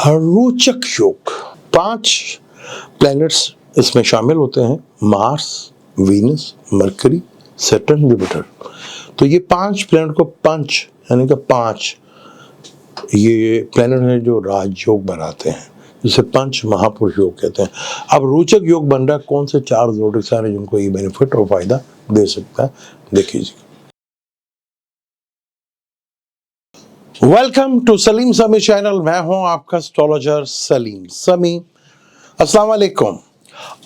रोचक योग। 5 प्लैनेट्स इसमें शामिल होते हैं, Mars, Venus, mercury, Saturn, Jupiter. तो ये 5 प्लैनेट को पंच यानी कि 5 ये प्लैनेट हैं जो राजयोग बनाते हैं, जिसे पंच महापुरुष योग कहते हैं। अब रोचक योग बन रहा है, कौन से 4 ज़ोडिक साइन हैं जिनको ये बेनिफिट और फायदा दे सकता है, देखिए। वेलकम टू सलीम समी चैनल। मैं हूं आपका एस्ट्रोलॉजर सलीम समी। अस्सलाम वालेकुम।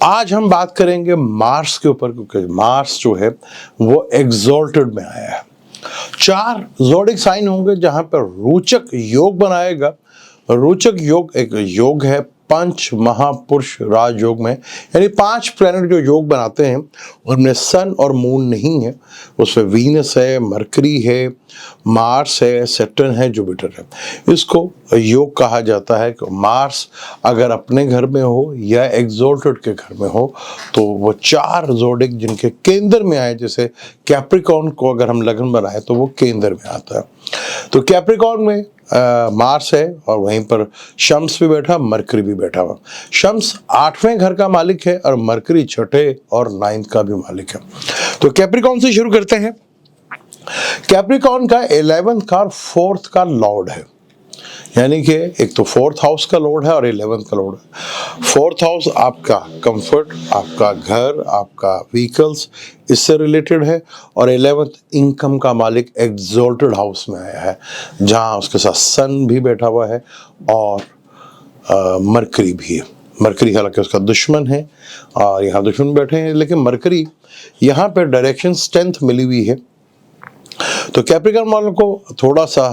आज हम बात करेंगे मार्स के ऊपर, क्योंकि मार्स जो है वो एग्जॉल्टेड में आया है। 4 ज़ोडिक साइन होंगे जहां पर रोचक योग बनाएगा। रोचक योग एक योग है पंच महापुरुष राजयोग में, यानी 5 प्लैनेट जो योग बनाते हैं उनमें सन और मून नहीं है, उसमें वीनस है, मरकरी है, मार्स है, सैटर्न है, जुपिटर है। इसको योग कहा जाता है कि मार्स अगर अपने घर में हो या एग्जॉल्टेड के घर में हो तो वो 4 ज़ोडिक जिनके केंद्र में आए, जैसे कैप्रिकॉर्न को अगर हम लगन बनाए तो वो केंद्र में आता है। तो कैप्रिकॉर्न में मार्स है और वहीं पर शम्स भी बैठा, मरकरी भी बैठा हुआ। शम्स 8वें घर का मालिक है और मरकरी 6ठे और 9th का भी मालिक है। तो कैप्रिकॉर्न से शुरू करते हैं। कैप्रिकॉर्न का 11th का और 4th का लॉर्ड है, यानी कि एक तो 4th हाउस का लॉर्ड है और 11th का लॉर्ड है। 4th हाउस आपका कंफर्ट, आपका घर, आपका व्हीकल्स, इससे रिलेटेड है, और 11th इनकम का मालिक एग्जॉल्टेड हाउस में आया है, जहां उसके साथ सन भी बैठा हुआ है और मरकरी भी है। मरकरी हालांकि उसका दुश्मन है और यहाँ दुश्मन बैठे हैं, लेकिन मरकरी यहाँ पर डायरेक्शन 10th मिली हुई है। तो कैप्रिकॉर्न वालों को थोड़ा सा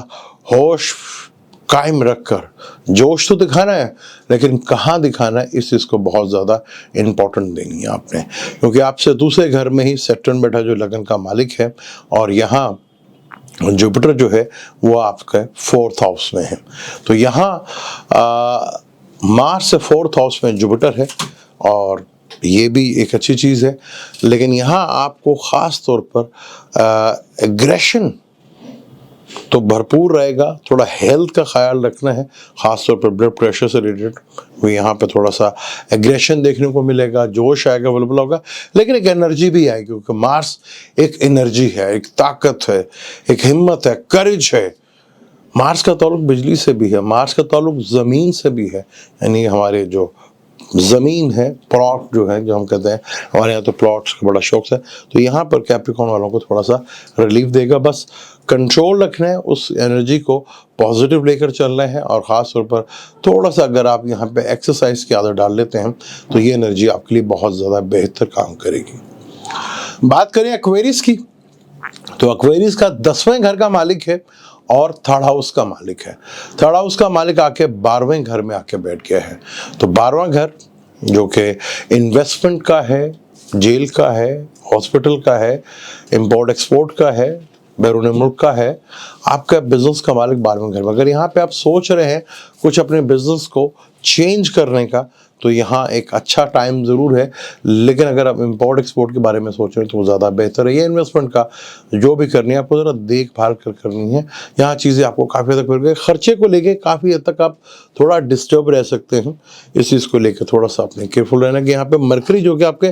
होश कायम रखकर जोश तो दिखाना है, लेकिन कहाँ दिखाना है इस चीज़ को बहुत ज़्यादा इम्पोर्टेंट देनी है आपने, क्योंकि आपसे दूसरे घर में ही सैटर्न बैठा जो लगन का मालिक है, और यहाँ जुपिटर जो है वो आपका 4th हाउस में है। तो यहाँ मार्स से 4th हाउस में जुपिटर है और ये भी एक अच्छी चीज़ है, लेकिन यहाँ आपको ख़ास तौर पर एग्रेशन तो भरपूर रहेगा। थोड़ा हेल्थ का ख्याल रखना है, ख़ासतौर पर ब्लड प्रेशर से रिलेटेड। यहाँ पे थोड़ा सा एग्रेशन देखने को मिलेगा, जोश आएगा, अवेलेबल होगा, लेकिन एक एनर्जी भी आएगी, क्योंकि मार्स एक एनर्जी है, एक ताकत है, एक हिम्मत है, करेज है। मार्स का ताल्लुक बिजली से भी है, मार्स का ताल्लुक ज़मीन से भी है, यानी हमारे जो ज़मीन है, प्लॉट जो है, जो हम कहते हैं, हमारे यहाँ तो प्लॉट्स का बड़ा शौक है। तो यहाँ पर कैप्रिकॉर्न वालों को थोड़ा सा रिलीफ देगा। बस कंट्रोल रखना है, उस एनर्जी को पॉजिटिव लेकर चलना है, और ख़ास तौर पर थोड़ा सा अगर आप यहाँ पे एक्सरसाइज की आदत डाल लेते हैं तो ये एनर्जी आपके लिए बहुत ज़्यादा बेहतर काम करेगी। बात करें एक्वेरियस की, तो एक्वेरियस का 10वें घर का मालिक है और 3rd हाउस का मालिक है। 3rd हाउस का मालिक आके 12वें घर में आके बैठ गया है। तो 12वां घर जो कि इन्वेस्टमेंट का है, जेल का है, हॉस्पिटल का है, इंपोर्ट एक्सपोर्ट का है, बैरून मुल्क का है, आपका बिजनेस का मालिक 12वें घर में। अगर यहाँ पे आप सोच रहे हैं कुछ अपने बिजनेस को चेंज करने का, तो यहाँ एक अच्छा टाइम ज़रूर है, लेकिन अगर आप इंपोर्ट एक्सपोर्ट के बारे में सोच रहे हैं तो वो ज़्यादा बेहतर है। ये इन्वेस्टमेंट का जो भी करनी है आपको ज़रा देखभाल कर करनी है। यहाँ चीज़ें आपको काफ़ी हद तक मिल गई। खर्चे को लेके काफ़ी हद तक आप थोड़ा डिस्टर्ब रह सकते हैं, इस चीज़ को लेकर थोड़ा सा अपने केयरफुल रहना कि यहाँ पे मरकरी जो कि आपके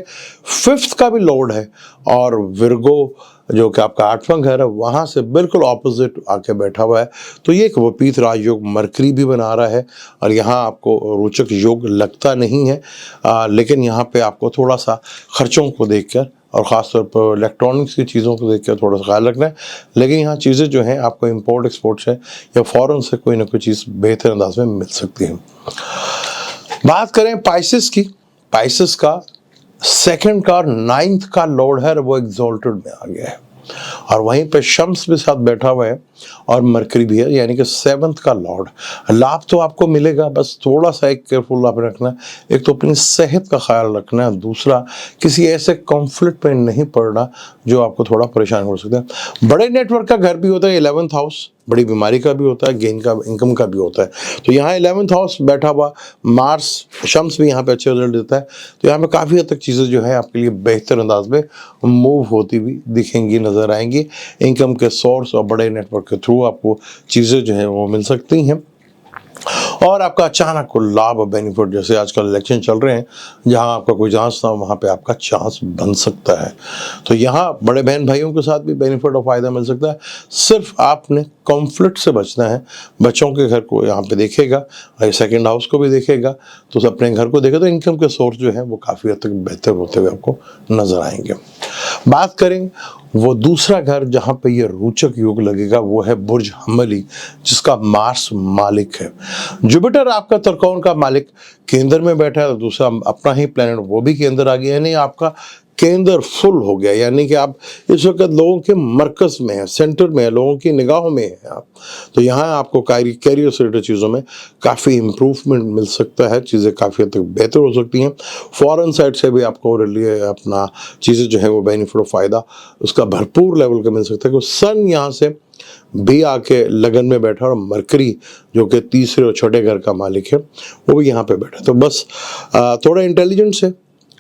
5th का भी लॉर्ड है, और विर्गो जो कि आपका 8वां घर है, वहाँ से बिल्कुल ऑपोजिट आके बैठा हुआ है। तो ये एक विपरीत राजयोग मरकरी भी बना रहा है, और यहाँ आपको रोचक योग लगता नहीं है, लेकिन यहाँ पे आपको थोड़ा सा खर्चों को देखकर और ख़ास तौर पर इलेक्ट्रॉनिक्स की चीज़ों को देखकर थोड़ा सा ख्याल रखना है। लेकिन यहाँ चीज़ें जो हैं आपको इंपोर्ट एक्सपोर्ट से या फ़ॉरेन से कोई ना कोई चीज़ बेहतर अंदाज में मिल सकती है। बात करें पाइसेस की, पाइसेस का 2nd का और 9th का लॉर्ड है, वो एग्जॉल्टेड में आ गया है, और वहीं पे शम्स भी साथ बैठा हुआ है और मरकरी भी है, यानी कि 7th का लॉर्ड। लाभ तो आपको मिलेगा, बस थोड़ा सा एक केयरफुल आप रखना है। एक तो अपनी सेहत का ख्याल रखना है, दूसरा किसी ऐसे कॉन्फ्लिक्ट में नहीं पड़ना जो आपको थोड़ा परेशान हो सकता है। बड़े नेटवर्क का घर भी होता है 11th हाउस, बड़ी बीमारी का भी होता है, गेन का, इनकम का भी होता है। तो यहाँ 11th हाउस बैठा हुआ मार्स, शम्स भी यहाँ पे अच्छे रिजल्ट देता है। तो यहाँ पे काफ़ी हद तक चीज़ें जो है आपके लिए बेहतर अंदाज में मूव होती हुई दिखेंगी, नज़र आएंगी। इनकम के सोर्स और बड़े नेटवर्क के थ्रू आपको चीज़ें जो हैं वो मिल सकती हैं। और आपका अचानक को लाभ और बेनिफिट, जैसे आजकल इलेक्शन चल रहे हैं, जहां आपका कोई चांस था वहां पे आपका चांस बन सकता है। तो यहाँ बड़े बहन भाइयों के साथ भी बेनिफिट और फायदा मिल सकता है। सिर्फ आपने कॉन्फ्लिक्ट से बचना है। बच्चों के घर को यहाँ पे देखेगा, सेकंड हाउस को भी देखेगा, तो अपने घर को देखेगा तो इनकम के सोर्स जो है वो काफ़ी हद तक बेहतर होते हुए आपको नजर आएंगे। बात करें वो दूसरा घर जहाँ पे ये रोचक योग लगेगा, वो है बुर्ज हमली, जिसका मार्स मालिक है। जुपिटर आपका त्रिकोण का मालिक केंद्र में बैठा है, तो दूसरा अपना ही प्लेनेट वो भी केंद्र आ गया, यानी आपका केंद्र फुल हो गया, यानी कि आप इस वक्त लोगों के मरकज में है, सेंटर में है, लोगों की निगाहों में है आप। तो यहाँ आपको कैरियर से रिलेटेड चीज़ों में काफ़ी इम्प्रूवमेंट मिल सकता है, चीज़ें काफ़ी हद तक बेहतर हो सकती हैं। फॉरेन साइड से भी आपको लिए अपना चीज़ें जो है वो बेनिफिट और फ़ायदा उसका भरपूर लेवल का मिल सकता है, क्योंकि सन यहाँ से भी आके लगन में बैठा, और मरकरी जो कि तीसरे और छठे घर का मालिक है वो भी यहाँ पे बैठा। तो बस थोड़ा इंटेलिजेंस है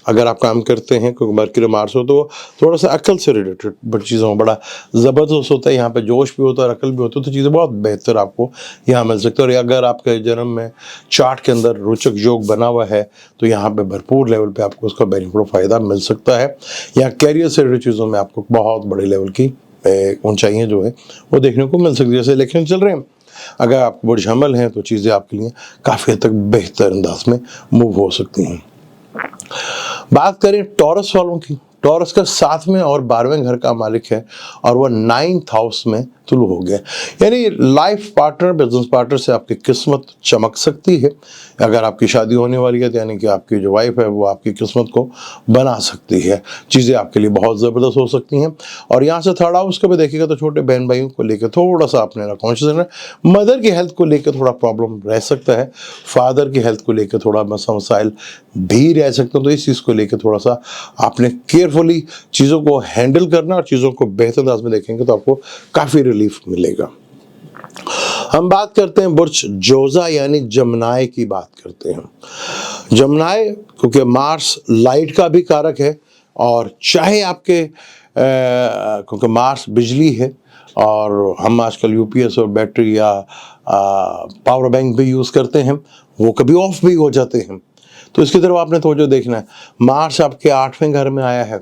अगर आप काम करते हैं, क्योंकि मरकरी मार्स हो तो थोड़ा सा अकल से रिलेटेड बड़ी चीज़ों में बड़ा ज़बरदस्त होता है। यहाँ पे जोश भी होता है, अकल भी होता है, तो चीज़ें बहुत बेहतर आपको यहाँ मिल सकती है। और अगर आपके जन्म में चार्ट के अंदर रोचक योग बना हुआ है तो यहाँ पे भरपूर लेवल पे आपको उसका बेनिफिट और फ़ायदा मिल सकता है। यहाँ कैरियर से रिलेटेड चीज़ों में आपको बहुत बड़े लेवल की ऊंचाइयाँ जो है वो देखने को मिल सकती है। जैसे इलेक्शन चल रहे हैं, अगर आप बुर्ज हमल हैं तो चीज़ें आपके लिए काफ़ी हद तक बेहतर अंदाज में मूव हो सकती हैं। बात करें टॉरस वालों की, टॉरस का 7वें और 12वें घर का मालिक है, और वह 9th हाउस में तुलु हो गया, यानी लाइफ पार्टनर, बिजनेस पार्टनर से आपकी किस्मत चमक सकती है। अगर आपकी शादी होने वाली है तो यानी कि आपकी जो वाइफ है वो आपकी किस्मत को बना सकती है, चीज़ें आपके लिए बहुत ज़बरदस्त हो सकती हैं। और यहाँ से थर्ड हाउस को भी देखिएगा तो छोटे बहन भाइयों को लेकर थोड़ा सा अपने कॉन्शियस रहना, मदर की हेल्थ को लेकर थोड़ा प्रॉब्लम रह सकता है, फादर की हेल्थ को लेकर थोड़ा मसाइल भी रह सकते हैं। तो इस चीज़ को लेकर थोड़ा सा आपने केयरफुली चीज़ों को हैंडल करना, और चीज़ों को बेहतर अंदाज में देखेंगे तो आपको काफ़ी रिलीफ मिलेगा। हम बात करते हैं बुर्ज जोजा यानी जमनाय की बात करते हैं। जमनाय क्योंकि मार्स लाइट का भी कारक है, और चाहे आपके क्योंकि मार्स बिजली है, और हम आजकल यूपीएस और बैटरी या पावर बैंक भी यूज़ करते हैं, वो कभी ऑफ भी हो जाते हैं, तो इसकी तरफ आपने तवज्जो देखना है। मार्स आपके 8वें घर में आया है,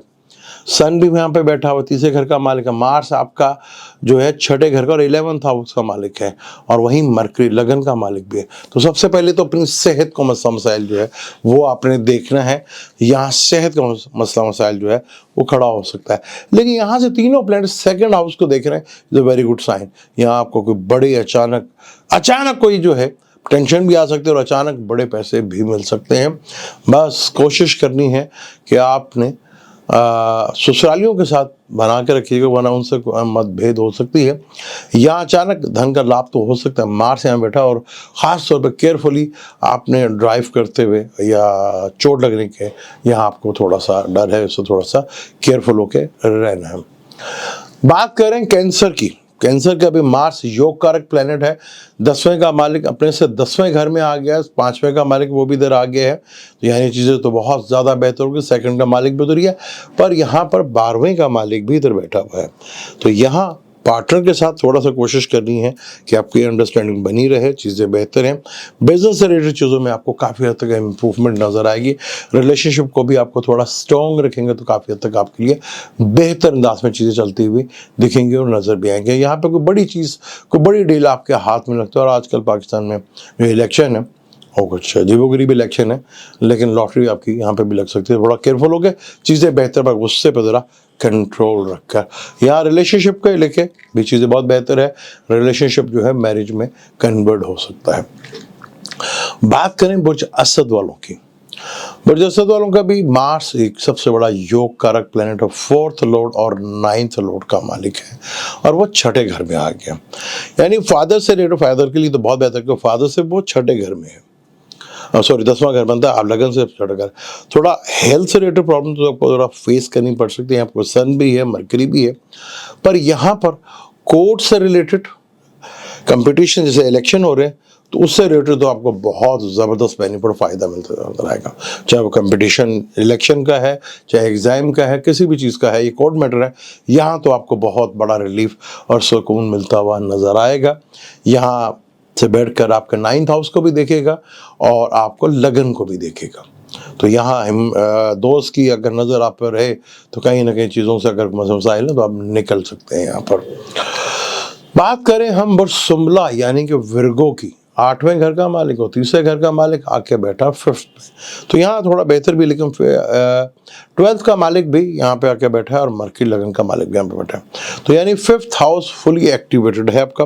सन भी यहाँ पे बैठा हुआ, तीसरे घर का मालिक है। मार्स आपका जो है छठे घर का और 11th हाउस का मालिक है, और वहीं मरकरी लगन का मालिक भी है। तो सबसे पहले तो अपनी सेहत को मसाइल जो है वो आपने देखना है। यहाँ सेहत का मसला मसाइल जो है वो खड़ा हो सकता है, लेकिन यहाँ से तीनों प्लैनेट सेकंड हाउस को देख रहे हैं, is a very good sign. यहाँ आपको कोई बड़े अचानक कोई जो है टेंशन भी आ सकती है, और अचानक बड़े पैसे भी मिल सकते हैं। बस कोशिश करनी है कि आपने ससुरालियों के साथ बना के रखिएगा, वरना उनसे मतभेद हो सकती है, या अचानक धन का लाभ तो हो सकता है। मार्स यहाँ बैठा, और ख़ास तौर पर केयरफुली आपने ड्राइव करते हुए या चोट लगने के यहाँ आपको थोड़ा सा डर है, उससे थोड़ा सा केयरफुल होकर रहना है। बात करें कैंसर की, कैंसर का भी मार्स योग कारक प्लेनेट है, 10वें का मालिक अपने से 10वें घर में आ गया है, 5वें का मालिक वो भी इधर आ गया है, तो यानी चीज़ें तो बहुत ज़्यादा बेहतर होगी। सेकंड का मालिक भी उधर ही है, पर यहाँ पर 12वें का मालिक भी इधर बैठा हुआ है। तो यहाँ पार्टनर के साथ थोड़ा सा कोशिश करनी है कि आपकी अंडरस्टैंडिंग बनी रहे, चीज़ें बेहतर हैं। बिजनेस से रिलेटेड चीज़ों में आपको काफ़ी हद तक इम्प्रूवमेंट नज़र आएगी। रिलेशनशिप को भी आपको थोड़ा स्ट्रॉन्ग रखेंगे तो काफ़ी हद तक आपके लिए बेहतर अंदाज में चीज़ें चलती हुई दिखेंगी और नज़र भी आएंगे। यहाँ पर कोई बड़ी चीज़, कोई बड़ी डील आपके हाथ में लगता है, और आजकल पाकिस्तान में जो इलेक्शन है और कुछ अजीबोगरीब इलेक्शन है, लेकिन लॉटरी आपकी यहाँ पे भी लग सकती है। थोड़ा केयरफुल हो गए, चीज़ें बेहतर, पर गुस्से पर ज़रा कंट्रोल रखकर। यहाँ रिलेशनशिप को लेके भी चीज़ें बहुत बेहतर है, रिलेशनशिप जो है मैरिज में कन्वर्ट हो सकता है। बात करें बुर्ज असद वालों की, बुर्ज असद वालों का भी मार्स एक सबसे बड़ा योग कारक प्लेनेट है, 4th लॉर्ड और 9th लॉर्ड का मालिक है, और वो छठे घर में आ गया, यानी फादर से रिलेटेड, फादर के लिए तो बहुत बेहतर, क्योंकि फादर से वो छठे घर में है, सॉरी 10वां घर बनता है, आप लगन से छठा घर। थोड़ा हेल्थ से रिलेटेड प्रॉब्लम तो आपको थोड़ा फेस करनी पड़ सकती है, आपको सन भी है, मरकरी भी है, पर यहाँ पर कोर्ट से रिलेटेड कंपटीशन, जैसे इलेक्शन हो रहे हैं, तो उससे रिलेटेड तो आपको बहुत ज़बरदस्त बेनिफिट फ़ायदा मिलता नजर आएगा। चाहे वो कंपटीशन इलेक्शन का है, चाहे एग्ज़ाम का है, किसी भी चीज़ का है, ये कोर्ट मैटर है, यहाँ तो आपको बहुत बड़ा रिलीफ और सुकून मिलता हुआ नज़र आएगा। यहाँ से बैठकर आपके 9th हाउस को भी देखेगा और आपको लगन को भी देखेगा। तो यहाँ हम दोस्त की अगर नज़र आप पर रहे तो कहीं ना कहीं चीज़ों से अगर मसाइल है तो आप निकल सकते हैं। यहाँ पर बात करें हम बुर्ज-सुम्बला यानी कि विर्गो की, 8वें घर का मालिक और तीसरे घर का मालिक आके बैठा 5th में, तो यहाँ थोड़ा बेहतर भी, लेकिन 12th का मालिक भी यहाँ पे आके बैठा है और मरकरी लगन का मालिक भी यहाँ पे बैठा है। तो यानी 5th हाउस फुली एक्टिवेटेड है आपका।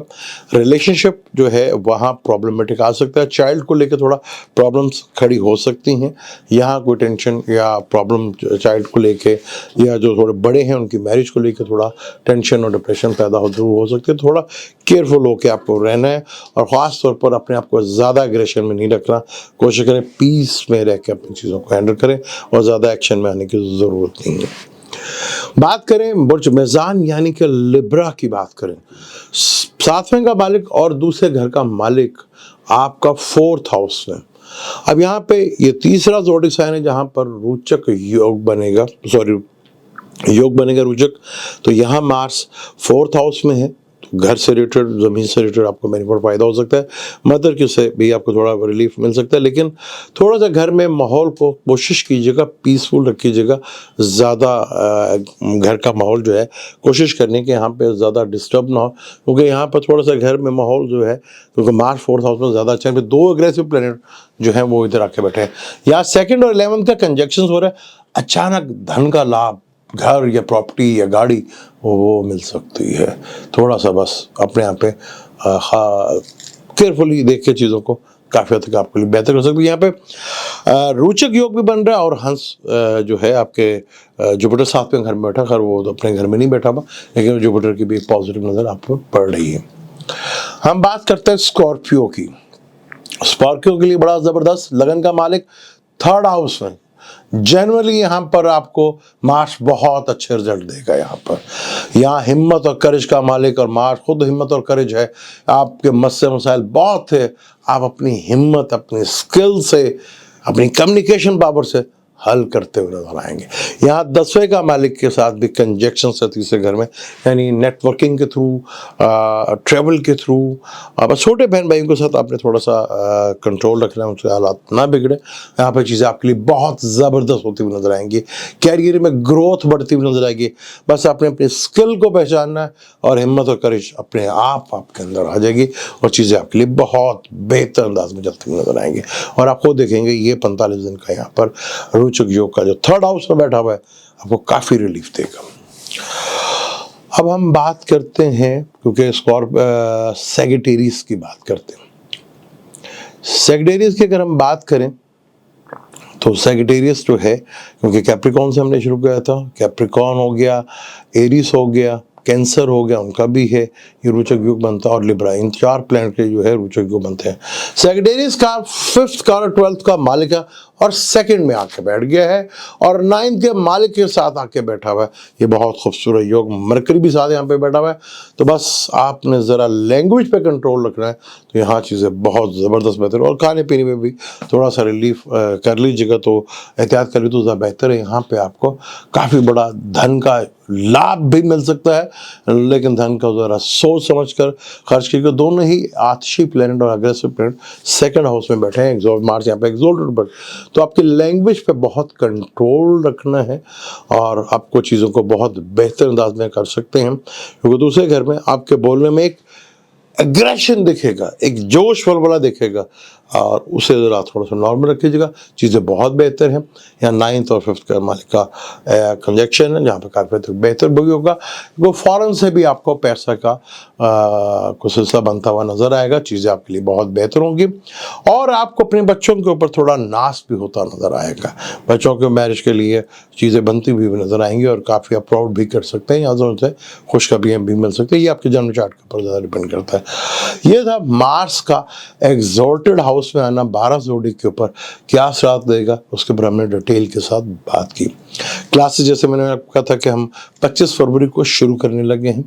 रिलेशनशिप जो है वहाँ प्रॉब्लमेटिक आ सकता है, चाइल्ड को लेकर थोड़ा प्रॉब्लम्स खड़ी हो सकती हैं। यहाँ कोई टेंशन या प्रॉब्लम चाइल्ड को लेके या जो थोड़े बड़े हैं उनकी मैरिज को लेकर थोड़ा टेंशन और डिप्रेशन पैदा हो सकती है। थोड़ा केयरफुल होकर आपको रहना है और ख़ास तौर पर अपने आप को ज़्यादा एग्रेशन में नहीं रखना, कोशिश करें पीस में रह के अपनी चीज़ों को हैंडल करें और ज़्यादा एक्शन में आने की ज़रूरत नहीं है। बात करें बुर्ज मेज़ान यानी कि लिब्रा की बात करें, 7वें का मालिक और दूसरे घर का मालिक आपका 4th हाउस में। अब यहाँ पे ये तीसरा ज़ोडिक साइन है जहाँ पर रोचक योग बनेगा, रोचक। तो यहाँ मार्स 4th हाउस में है, घर से रिलेटेड, ज़मीन से रिलेटेड आपको बेनिफिट फ़ायदा हो सकता है, मदर की से भी आपको थोड़ा रिलीफ मिल सकता है। लेकिन थोड़ा सा घर में माहौल को कोशिश कीजिएगा पीसफुल रखिएगा, ज़्यादा घर का माहौल जो है कोशिश करने के यहाँ पे ज़्यादा डिस्टर्ब ना हो, क्योंकि यहाँ पर थोड़ा सा घर में माहौल जो है, क्योंकि मार्च 4th हाउस में ज़्यादा अच्छा है, 2 एग्रेसिव प्लैनेट जो है वो इधर आके बैठे हैं। यहाँ 2nd और 11th का कंजक्शन हो रहा है, अचानक धन का लाभ, घर या प्रॉपर्टी या गाड़ी वो मिल सकती है। थोड़ा सा बस अपने यहाँ पे केयरफुली देख के चीज़ों को काफ़ी हद तक आपके लिए बेहतर हो सकती है। यहाँ पे रोचक योग भी बन रहा है और हंस जो है आपके जुपिटर 7वें घर में बैठा, खैर वो तो अपने घर में नहीं बैठा हुआ, लेकिन जुपिटर की भी एक पॉजिटिव नज़र आपको पड़ रही है। हम बात करते हैं स्कॉर्पियो की। स्कॉर्पियो के लिए बड़ा ज़बरदस्त, लगन का मालिक 3rd हाउस में। जनरली यहाँ पर आपको मार्च बहुत अच्छे रिजल्ट देगा। यहाँ हिम्मत और करेज का मालिक और मार्च खुद हिम्मत और करेज है। आपके मसले मसाइल बहुत थे, आप अपनी हिम्मत, अपनी स्किल से, अपनी कम्युनिकेशन पावर से हल करते हुए नजर आएंगे। यहाँ 10वें का मालिक के साथ भी कंजक्शन है तीसरे घर में, यानी नेटवर्किंग के थ्रू, ट्रेवल के थ्रू, बस छोटे बहन भाइयों के साथ आपने थोड़ा सा कंट्रोल रखना है, उनसे हालात ना बिगड़े। यहाँ पर चीज़ें आपके लिए बहुत ज़बरदस्त होती हुई नजर आएंगी, कैरियर में ग्रोथ बढ़ती हुई नजर आएगी। बस आपने अपनी स्किल को पहचानना है और हिम्मत और करेज अपने आप आपके अंदर आ जाएगी और चीज़ें आपके लिए बहुत बेहतर अंदाज में चलती हुई नजर आएंगी। और आपको देखेंगे ये 45 दिन का यहाँ पर रोचक योग का जो 3rd हाउस में बैठा हुआ है आपको काफी रिलीफ देगा। अब हम बात करते हैं, क्योंकि सैजिटेरियस की बात करते हैं। सैजिटेरियस की अगर हम बात करें तो सैजिटेरियस जो है, क्योंकि कैप्रिकॉन से हमने शुरू किया था, कैप्रिकॉन हो गया, एरीस हो गया, कैंसर हो गया, उनका भी है ये रोचक योग बनता है, और लिब्रा, इन 4 प्लैनेट के जो है रोचक योग बनते हैं। सैजिटेरियस का 5th का और 12th का मालिक है और 2nd में आके बैठ गया है और 9th के मालिक के साथ आके बैठा हुआ है। ये बहुत खूबसूरत योग, मरकरी भी साथ यहाँ पे बैठा हुआ है। तो बस आपने ज़रा लैंग्वेज पे कंट्रोल रखना है, तो यहाँ चीज़ें बहुत ज़बरदस्त बेहतर, और खाने पीने में भी थोड़ा सा रिलीफ कर लीजिएगा, तो एहतियात कर ली तो ज़्यादा बेहतर है। यहाँ पे आपको काफ़ी बड़ा धन का लाभ भी मिल सकता है, लेकिन धन का ज़रा सोच समझ कर खर्च कीजिए। दोनों ही आतिशी प्लैनेट और अग्रेसिव प्लैनेट 2nd हाउस में बैठे हैं, मार्स यहाँ पे एक्सॉल्टेड, बट तो आपकी लैंग्वेज पे बहुत कंट्रोल रखना है और आपको चीज़ों को बहुत बेहतर अंदाज में कर सकते हैं, क्योंकि दूसरे घर में आपके बोलने में एक एग्रेशन दिखेगा, एक जोश वलवला दिखेगा, और उसे ज़रा थोड़ा सा नॉर्मल रखिएगा, चीज़ें बहुत बेहतर हैं। यहाँ 9th और 5th का मालिक का कंजक्शन है, जहाँ पर काफ़ी बेहतर भी होगा। वो फ़ौरन से भी आपको पैसा का कुछ सिलसिला बनता हुआ नज़र आएगा, चीज़ें आपके लिए बहुत बेहतर होंगी, और आपको अपने बच्चों के ऊपर थोड़ा नाज भी होता नज़र आएगा। बच्चों के मैरिज के लिए चीज़ें बनती हुई नज़र आएंगी और काफ़ी आप प्राउड भी कर सकते हैं, यहाँ से उनसे खुशखबरियाँ भी मिल सकती है। ये आपके जन्म चार्ट के ऊपर ज़्यादा डिपेंड करता है। ये था मार्स का एक्सॉल्टेड हाउस में आना 12 जोड़ी के ऊपर क्या साथ देगा, उसके ऊपर हमने डिटेल के साथ बात की। क्लासेस जैसे मैंने आपको कहा था कि हम 25 फरवरी को शुरू करने लगे हैं,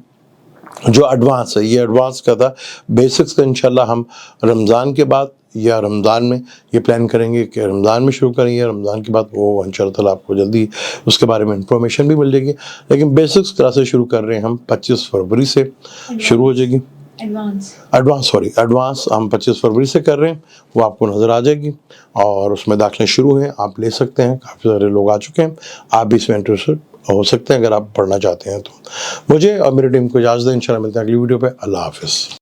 जो एडवांस है, ये एडवांस का था। बेसिक्स का इंशाल्लाह हम रमज़ान के बाद या रमज़ान में ये प्लान करेंगे कि रमज़ान में शुरू करेंगे, रमज़ान के बाद वो इंशाल्लाह ताला आपको जल्दी उसके बारे में इंफॉर्मेशन भी मिल जाएगी। लेकिन बेसिक्स क्लासेस शुरू कर रहे हैं हम 25 फरवरी से शुरू हो जाएगी। एडवांस हम 25 फरवरी से कर रहे हैं, वो आपको नज़र आ जाएगी और उसमें दाखिले शुरू हैं, आप ले सकते हैं। काफ़ी सारे लोग आ चुके हैं, आप भी इसमें इंटरेस्टेड हो सकते हैं अगर आप पढ़ना चाहते हैं तो। मुझे और मेरी टीम को इजाज़त दें, इंशाल्लाह मिलते हैं अगली वीडियो पे। अल्लाह हाफ़िज़।